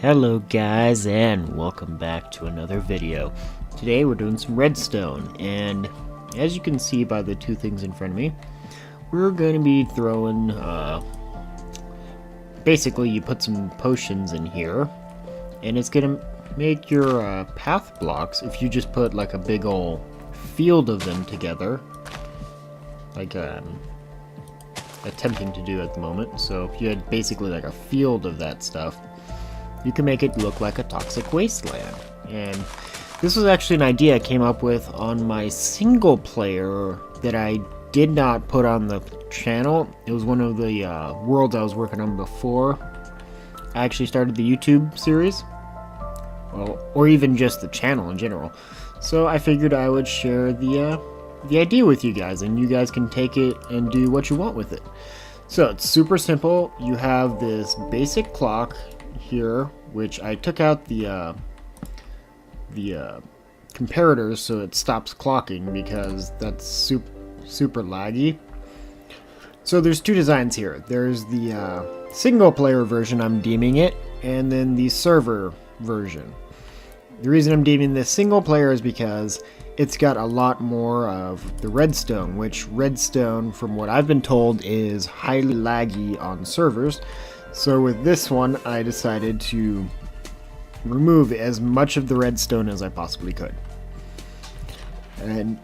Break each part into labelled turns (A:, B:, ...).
A: Hello guys, and welcome back to another video. Today we're doing some redstone, and as you can see by the two things in front of me, we're going to be throwing basically you put some potions in here and it's going to make your path blocks. If you just put like a big old field of them together, like attempting to do at the moment. So if you had basically like a field of that stuff, you can make it look like a toxic wasteland. And this was actually an idea I came up with on my single player that I did not put on the channel. It was one of the worlds I was working on before I actually started the YouTube series, well, or even just the channel in general. So I figured I would share the idea with you guys, and you guys can take it and do what you want with it. So it's super simple. You have this basic clock here, which I took out the comparators so it stops clocking because that's super laggy. So there's two designs here. There's the single player version, I'm deeming it, and then the server version. The reason I'm deeming this single player is because it's got a lot more of the redstone, which redstone, from what I've been told, is highly laggy on servers. So with this one, I decided to remove as much of the redstone as I possibly could. And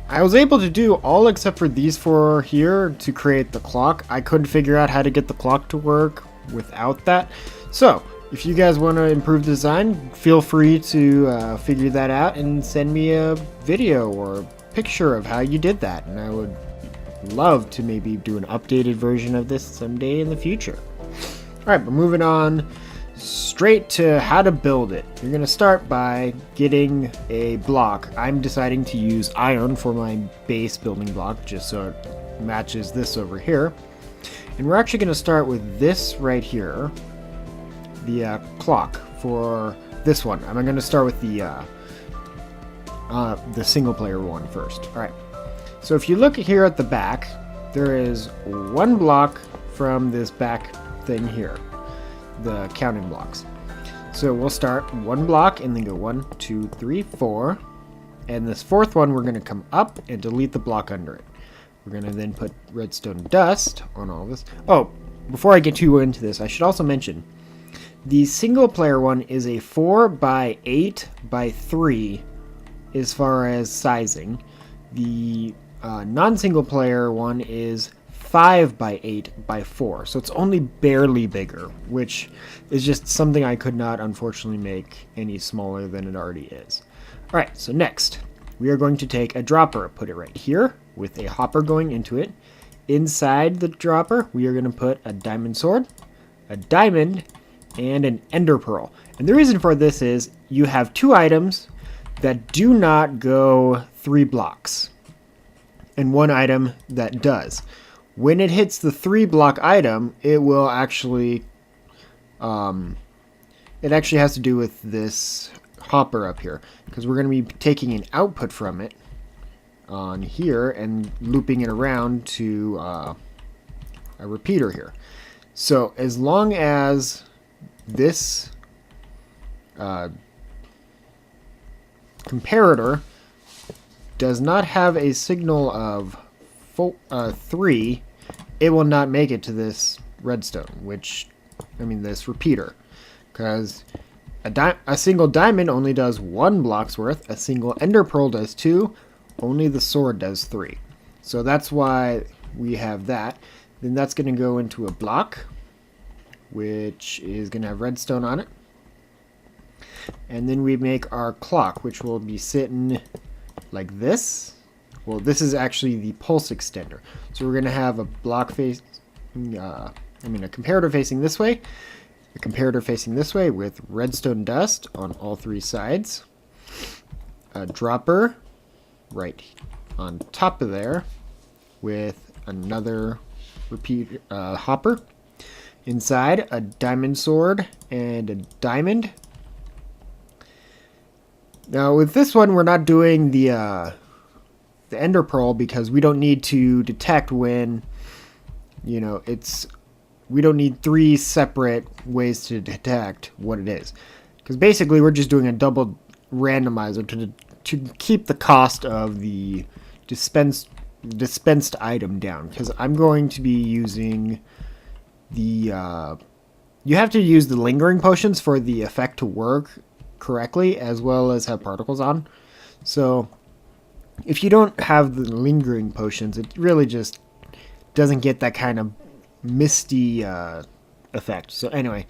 A: I was able to do all except for these four here to create the clock. I couldn't figure out how to get the clock to work without that. So if you guys want to improve the design, feel free to figure that out and send me a video or a picture of how you did that. And I would love to maybe do an updated version of this someday in the future. Alright, but moving on straight to how to build it. You're going to start by getting a block. I'm deciding to use iron for my base building block just so it matches this over here. And we're actually going to start with this right here, the clock for this one. I'm going to start with the single player one first. Alright, so if you look here at the back, there is one block from this back thing here, the counting blocks. So we'll start one block and then go 1, 2, 3, 4, and this fourth one we're going to come up and delete the block under it. We're going to then put redstone dust on all this. Oh, before I get too into this, I should also mention the single player one is a 4 by 8 by 3 as far as sizing. The non-single player one is 5 by 8 by 4, so it's only barely bigger, which is just something I could not unfortunately make any smaller than it already is. Alright, so next we are going to take a dropper, put it right here with a hopper going into it. Inside the dropper we are going to put a diamond sword, a diamond, and an ender pearl. And the reason for this is you have two items that do not go 3 blocks and one item that does. When it hits the 3 block item, it will actually it actually has to do with this hopper up here, because we're going to be taking an output from it on here and looping it around to a repeater here. So as long as this comparator does not have a signal of 3, it will not make it to this redstone, this repeater, because a single diamond only does 1 block's worth, a single ender pearl does 2, only the sword does 3. So that's why we have that. Then that's going to go into a block, which is going to have redstone on it. And then we make our clock, which will be sitting like this. Well, this is actually the pulse extender. So we're going to have a block face, a comparator facing this way, a comparator facing this way with redstone dust on all 3 sides, a dropper right on top of there with another repeat hopper. Inside, a diamond sword and a diamond. Now with this one, we're not doing the ender pearl because we don't need to detect when, it's we don't need 3 separate ways to detect what it is. Because basically we're just doing a double randomizer to keep the cost of the dispensed item down. Because I'm going to be using the... you have to use the lingering potions for the effect to work correctly, as well as have particles on. So if you don't have the lingering potions, it really just doesn't get that kind of misty effect. So anyway,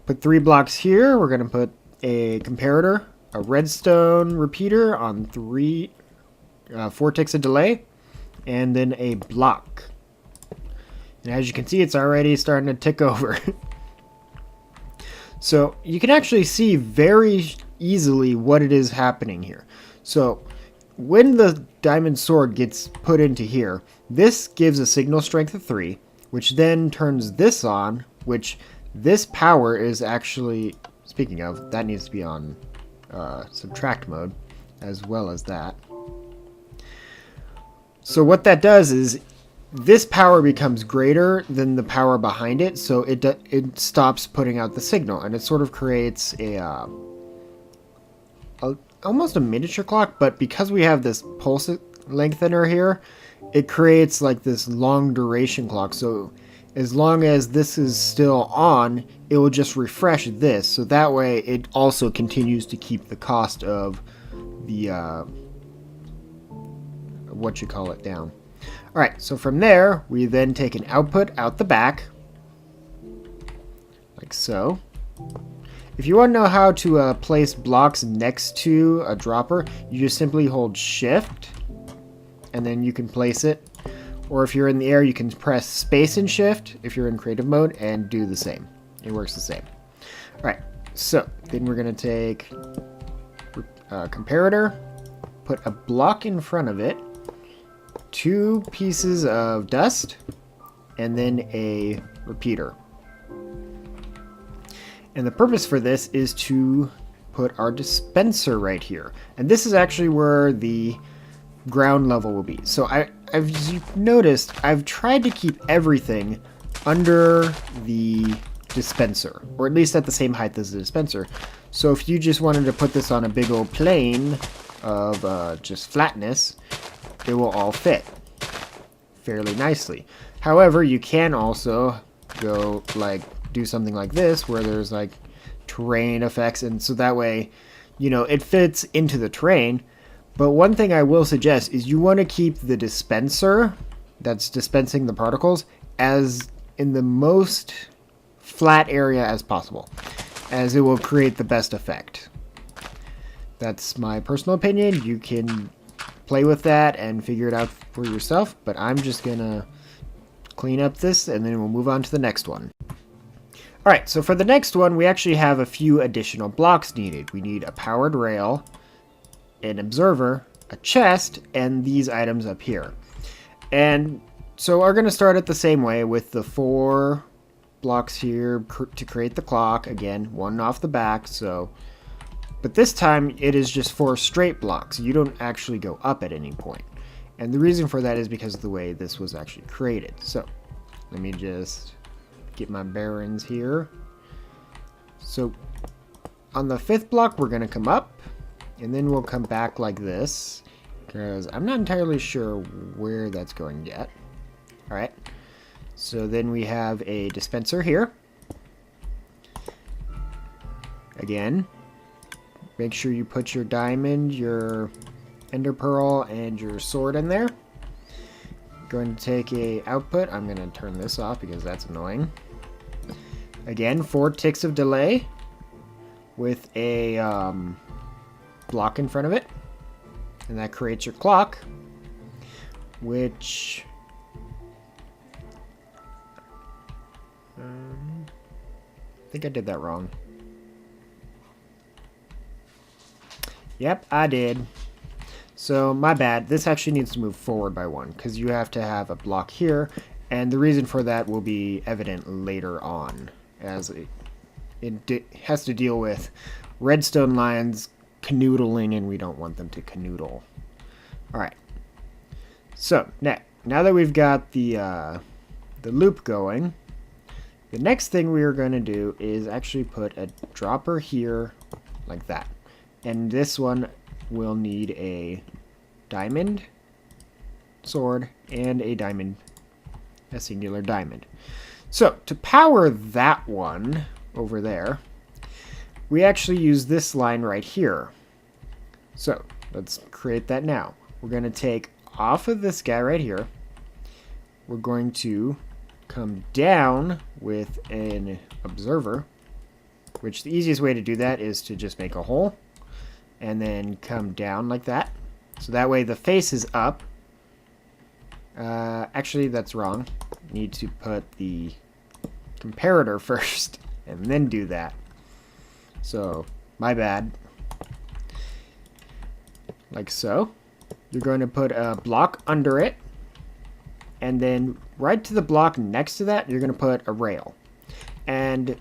A: put 3 blocks here. We're going to put a comparator, a redstone repeater on 4 ticks of delay, and then a block. And as you can see, it's already starting to tick over. So you can actually see very easily what it is happening here. So when the diamond sword gets put into here, this gives a signal strength of 3, which then turns this on, which this power is actually, speaking of, that needs to be on subtract mode, as well as that. So what that does is, this power becomes greater than the power behind it, so it stops putting out the signal, and it sort of creates almost a miniature clock, but because we have this pulse lengthener here, it creates like this long duration clock. So as long as this is still on, it will just refresh this, so that way it also continues to keep the cost of the down. Alright, so from there, we then take an output out the back, like so. If you want to know how to place blocks next to a dropper, you just simply hold shift, and then you can place it. Or if you're in the air, you can press space and shift if you're in creative mode, and do the same. It works the same. Alright, so then we're going to take a comparator, put a block in front of it, 2 pieces of dust, and then a repeater. And the purpose for this is to put our dispenser right here. And this is actually where the ground level will be. So as you've noticed, I've tried to keep everything under the dispenser, or at least at the same height as the dispenser. So if you just wanted to put this on a big old plane of just flatness, it will all fit fairly nicely. However, you can also go like do something like this where there's like terrain effects, and so that way, you know, it fits into the terrain. But one thing I will suggest is you want to keep the dispenser that's dispensing the particles as in the most flat area as possible, as it will create the best effect. That's my personal opinion. You can play with that and figure it out for yourself, but I'm just gonna clean up this and then we'll move on to the next one. Alright, so for the next one, we actually have a few additional blocks needed. We need a powered rail, an observer, a chest, and these items up here. And so we're going to start it the same way with the 4 blocks here to create the clock. Again, 1 off the back, so... But this time, it is just 4 straight blocks. You don't actually go up at any point. And the reason for that is because of the way this was actually created. So, let me just get my bearings here. So, on the 5th block, we're going to come up, and then we'll come back like this, because I'm not entirely sure where that's going yet. Alright, so then we have a dispenser here. Again, make sure you put your diamond, your ender pearl, and your sword in there. Going to take a output. I'm going to turn this off because that's annoying. Again, 4 ticks of delay with a block in front of it, and that creates your clock, which I think I did that wrong. Yep, I did. So my bad. This actually needs to move forward by 1 because you have to have a block here, and the reason for that will be evident later on, as it has to deal with redstone lines canoodling, and we don't want them to canoodle. Alright, so now that we've got the loop going, The next thing we are going to do is actually put a dropper here like that. And this one will need a diamond sword and a singular diamond. So to power that one over there, we actually use this line right here. So let's create that now. We're going to take off of this guy right here. We're going to come down with an observer, which the easiest way to do that is to just make a hole and then come down like that. So that way the face is up. Actually, that's wrong. Need to put the comparator first and then do that. So, my bad. Like so. You're going to put a block under it. And then right to the block next to that, you're going to put a rail. And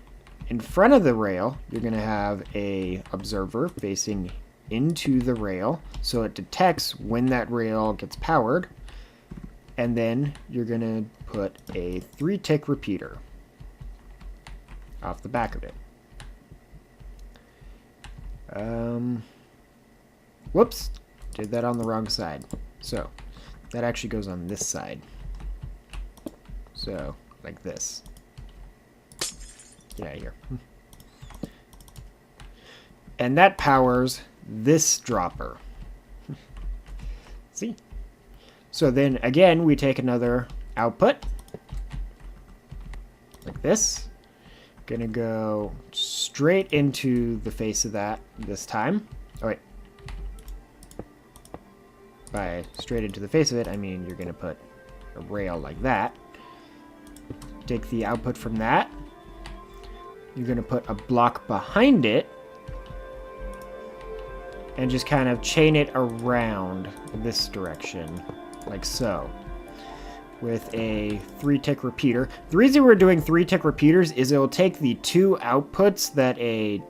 A: in front of the rail, you're going to have a observer facing into the rail. So it detects when that rail gets powered. And then you're going to put a 3-tick repeater off the back of it. Whoops, did that on the wrong side. So that actually goes on this side. So like this. Get out of here. And that powers this dropper. See? So then again, we take another output like this. Gonna go straight into the face of that this time. Oh wait. By straight into the face of it, I mean you're gonna put a rail like that. Take the output from that. You're gonna put a block behind it and just kind of chain it around this direction, like so, with a 3-tick repeater. The reason we're doing 3-tick repeaters is it will take the 2 outputs that a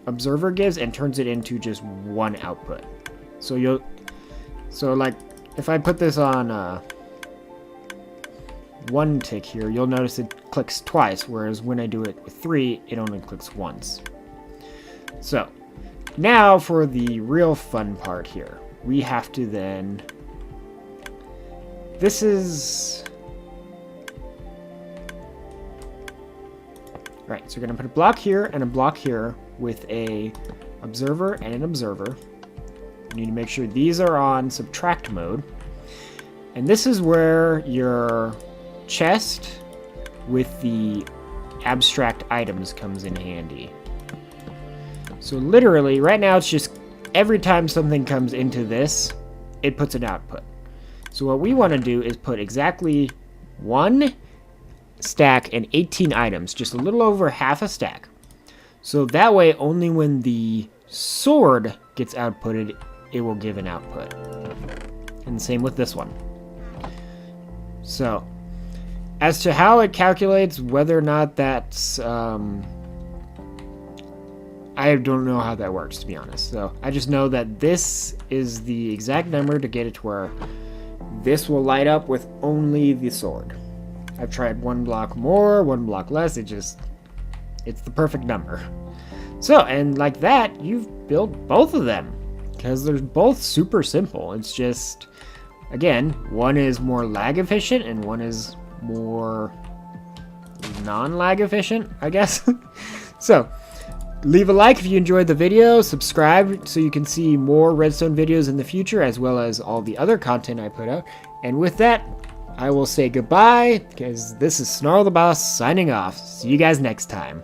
A: observer gives and turns it into just 1 output. So like if I put this on 1 tick here, you'll notice it clicks twice, whereas when I do it with 3, it only clicks once. So now for the real fun part here. We have to then, this is, right, so we're gonna put a block here and a block here with a observer and an observer. You need to make sure these are on subtract mode. And this is where your chest with the abstract items comes in handy. So literally, right now it's just every time something comes into this, it puts an output. So what we want to do is put exactly 1 stack and 18 items, just a little over half a stack. So that way, only when the sword gets outputted, it will give an output. And same with this one. So, as to how it calculates whether or not that's, I don't know how that works, to be honest. So I just know that this is the exact number to get it to where this will light up with only the sword. I've tried 1 block more, 1 block less. It's the perfect number. So, and like that, you've built both of them because they're both super simple. It's just, again, one is more lag efficient and one is more non-lag efficient, I guess. So, leave a like if you enjoyed the video, subscribe so you can see more Redstone videos in the future, as well as all the other content I put out. And with that, I will say goodbye, because this is SnarlDaBoss signing off. See you guys next time.